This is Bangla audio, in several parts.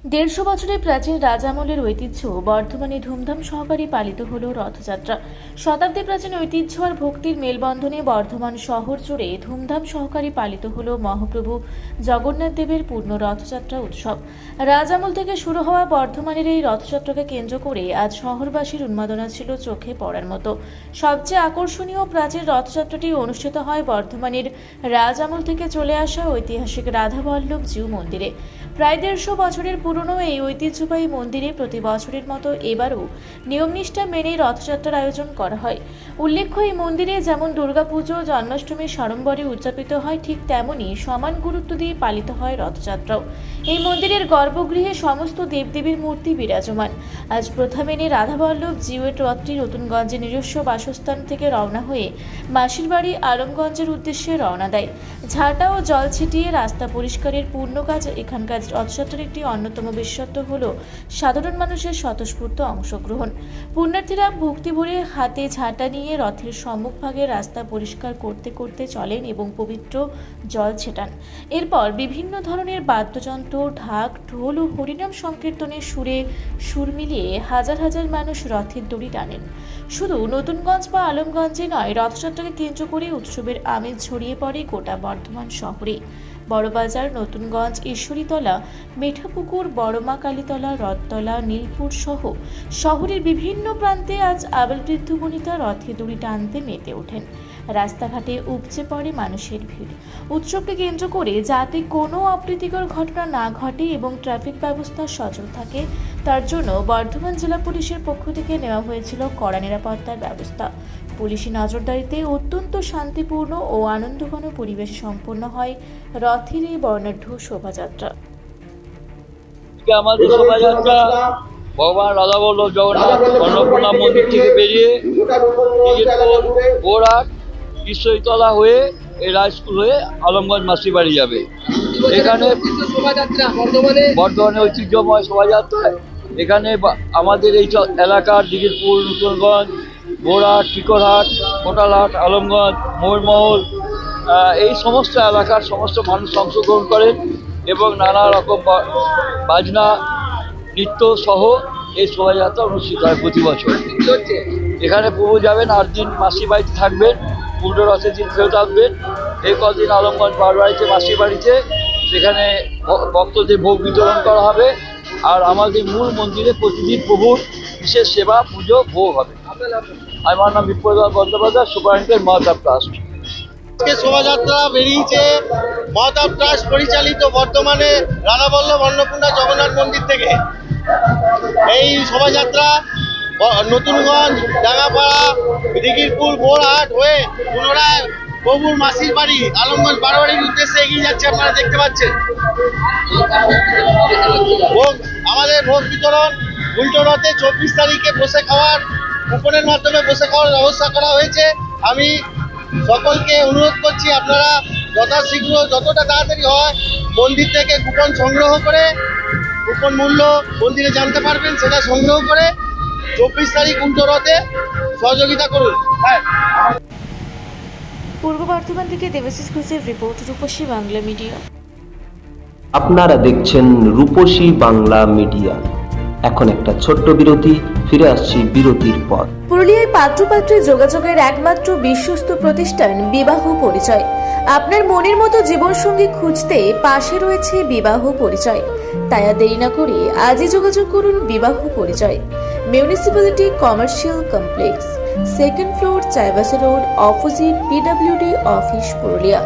দেড়শো বছরের প্রাচীন রাজামলের ঐতিহ্য বর্ধমানে ধুমধাম সহকারে পালিত হল রথযাত্রা। শতাব্দী প্রাচীন ঐতিহ্য আর ভক্তির মেলবন্ধনে বর্ধমান শহর জুড়ে ধুমধাম সহকারে পালিত হল মহাপ্রভু জগন্নাথ দেবের পূর্ণ রথযাত্রা উৎসব। রাজামল থেকে শুরু হওয়া বর্ধমানের এই রথযাত্রাকে কেন্দ্র করে আজ শহরবাসীর উন্মাদনা ছিল চোখে পড়ার মতো। সবচেয়ে আকর্ষণীয় প্রাচীন রথযাত্রাটি অনুষ্ঠিত হয় বর্ধমানের রাজামল থেকে চলে আসা ঐতিহাসিক রাধাবল্লভ জিউ মন্দিরে। প্রায় 150 বছরের পুরনো এই ঐতিহ্যবাহী মন্দিরে প্রতি বছরের মতো এবারও নিয়মনিষ্ঠা মেনে রথযাত্রার আয়োজন করা হয়। উল্লেখ্য, এই মন্দিরে যেমন দুর্গাপুজো জন্মাষ্টমীর সাড়ম্বরে উদযাপিত হয়, ঠিক তেমনই সমান গুরুত্ব দিয়ে পালিত হয় রথযাত্রাও। এই মন্দিরের গর্ভগৃহে সমস্ত দেবদেবীর মূর্তি বিরাজমান। আজ প্রথা মেনে রাধাবল্লভ জিউয়ের রথটি নতুনগঞ্জের নিজস্ব বাসস্থান থেকে রওনা হয়ে মাসির বাড়ি আলমগঞ্জের উদ্দেশ্যে রওনা দেয়। ঝাঁটা ও জল ছিটিয়ে রাস্তা পরিষ্কারের পূর্ণ কাজ এখানকার রথযাত্রার একটি অন্যতম বিশেষত্ব হল সাধারণ মানুষের স্বতঃস্ফূর্ত অংশগ্রহণ। পুণ্যার্থীরা ভক্তি ভরে হাতে ঝাঁটা নিয়ে রথের সম্মুখভাগে রাস্তা পরিষ্কার করতে করতে চলেন এবং পবিত্র জল ছেটান। এরপর বিভিন্ন ধরনের বাদ্যযন্ত্র, ঢাক, ঢোল ও হরিনাম সংকীর্তনের সুরে সুর মিলিয়ে হাজার হাজার মানুষ রথের দড়ি টানেন। শুধু নতুনগঞ্জ বা আলমগঞ্জে নয়, রথযাত্রাকে কেন্দ্র করে উৎসবের আমেজ ছড়িয়ে পড়ে গোটা বর্ধমান শহরে। বড়বাজার, নতুনগঞ্জ, ঈশ্বরীতলা, মেঠাপুকুর, বড়মা কালীতলা, রথতলা, নীলপুর সহ শহরের বিভিন্ন প্রান্তে আজ আবালবৃদ্ধ বনিতা রথে দড়ি টানতে মেতে ওঠেন। রাস্তাঘাটে উপচে পড়ে মানুষের ভিড়। উৎসবকে কেন্দ্র করে যাতে কোনো অপ্রীতিকর ঘটনা না ঘটে এবং ট্রাফিক ব্যবস্থা সচল থাকে, তার জন্য বর্ধমান জেলা পুলিশের পক্ষ থেকে নেওয়া হয়েছিল কড়া নিরাপত্তার ব্যবস্থা। পুলিশি নজরদারিতে অত্যন্ত শান্তিপূর্ণ ও আনন্দঘন পরিবেশে সম্পন্ন হয় রথের এই বর্ণাঢ্য শোভাযাত্রা। আমাদের শোভাযাত্রা ভগবান রাধাবল্লভ জগন্নাথ অন্নপূর্ণা মন্দির থেকে বেরিয়ে বোরহাট, ঈশ্বরীতলা হয়ে এই রায় স্কুল হয়ে আলমগঞ্জ মাসির বাড়ি যাবে। এখানে বর্ধমানে ঐতিহ্যময় শোভাযাত্রা। এখানে আমাদের এই এলাকার দিগিরপুর, নতুনগঞ্জ, বোরহাট, টিকরহাট, কোটালহাট, আলমগঞ্জ, মোরমহল, এই সমস্ত এলাকার সমস্ত মানুষ অংশগ্রহণ করেন এবং নানা রকম বাজনা, নৃত্য সহ এই শোভাযাত্রা অনুষ্ঠিত হয় প্রতি বছর। এখানে প্রভু যাবেন, 8 দিন মাসির বাড়িতে থাকবেন, পূর্ণ রথের দিন ফেরত আসবেন। এই কদিন আলমগঞ্জ বাড়িতে মাসির বাড়িতে সেখানে ভক্তদের ভোগ বিতরণ করা হবে। আর আমাদের মূল মন্দিরে প্রতিদিন প্রভুর বিশেষ সেবা, পুজো, ভোগ হবে। আমার নাম বিপ্লব বন্দ্যোপাধ্যায়, সুপারিনটেন্ডেন্ট মহাতাব ট্রাস্ট। শোভাযাত্রা বেরিয়েছে মহাতাব ট্রাস্ট পরিচালিত বর্তমানে রাধাবল্লভ অন্নপূর্ণা জগন্নাথ মন্দির থেকে। এই শোভাযাত্রা নতুনগঞ্জ, ডাঙ্গাপাড়া, দিগিরপুর, বোরহাট হয়ে পুনরায় প্রভুর মাসির বাড়ি আলমগঞ্জ বারোয়ারির উদ্দেশ্যে এগিয়ে যাচ্ছে। আপনারা দেখতে পাচ্ছেন আমাদের ভোগ বিতরণ উল্টো রথে 24 তারিখে বসে খাওয়ার কুপনের মাধ্যমে বসে খাওয়ার ব্যবস্থা করা হয়েছে। আমি সকলকে অনুরোধ করছি, আপনারা যথাশীঘ্র যতটা তাড়াতাড়ি হয় মন্দির থেকে কুপন সংগ্রহ করে, কুপন মূল্য মন্দিরে জানতে পারবেন, সেটা সংগ্রহ করে 24 তারিখ উল্টো রথে সহযোগিতা করুন। পূর্ব বর্ধমান থেকে দেবাশিস ঘোষের রিপোর্ট, রূপসী বাংলা মিডিয়া। আপনারা দেখছেন রূপসী বাংলা মিডিয়া। এখন একটা ছোট্ট বিরতি, ফিরে আসছি বিরতির পর। পুরুলিয়ায় পাত্রপাত্রে যোগাযোগের একমাত্র বিশ্বস্ত প্রতিষ্ঠান বিবাহ পরিচয়। আপনার মনের মতো জীবনসঙ্গী খুঁজতে পাশে রয়েছে বিবাহ পরিচয়। তাই আর দেরি না করে আজই যোগাযোগ করুন বিবাহ পরিচয়। Municipality commercial complex, 2nd floor, Chaibasa road, opposite PWD office, Purulia.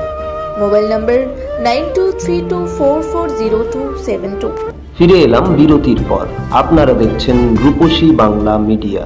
Mobile নম্বর 9232440272। ফিরে এলাম বিরতির পর। আপনারা দেখছেন রূপসী বাংলা মিডিয়া।